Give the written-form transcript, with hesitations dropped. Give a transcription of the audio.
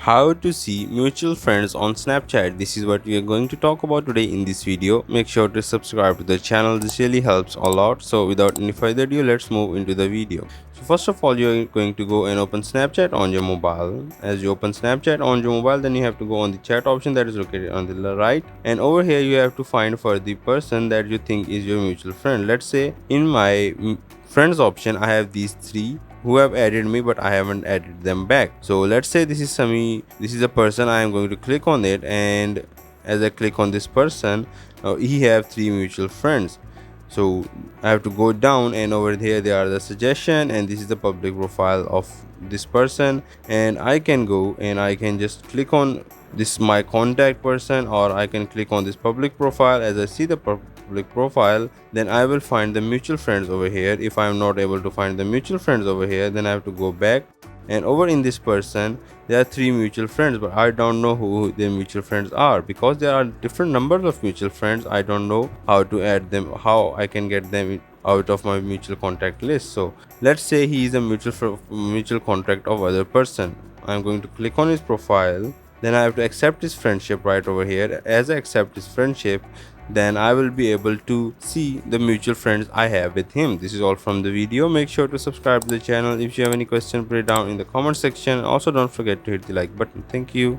How to see mutual friends on Snapchat. This is what we are going to talk about today in this video. Make sure to subscribe to the channel. This really helps a lot. So without any further ado, let's move into the video. So first of all, you're going to go and open Snapchat on your mobile. As you open Snapchat on your mobile, then you have to go on the chat option that is located on the right. And over here, you have to find for the person that you think is your mutual friend. Let's say in my friends option, I have these three who have added me, but I haven't added them back. So let's say this is Sami, this is a person. I am going to click on it, and as I click on this person, he have three mutual friends. So I have to go down, and over here there are the suggestion, and this is the public profile of this person. And I can go and I can just click on this my contact person, or I can click on this public profile. As I see the public profile, then I will find the mutual friends over here. If I am not able to find the mutual friends over here, then I have to go back, and over in this person there are three mutual friends, but I don't know who their mutual friends are because there are different numbers of mutual friends. I don't know how to add them, how I can get them out of my mutual contact list. So let's say he is a mutual contact of other person. I'm going to click on his profile, then I have to accept his friendship right over here. As I accept his friendship, then I will be able to see the mutual friends I have with him. This is all from the video. Make sure to subscribe to the channel. If you have any question, put it down in the comment section. Also, don't forget to hit the like button. Thank you.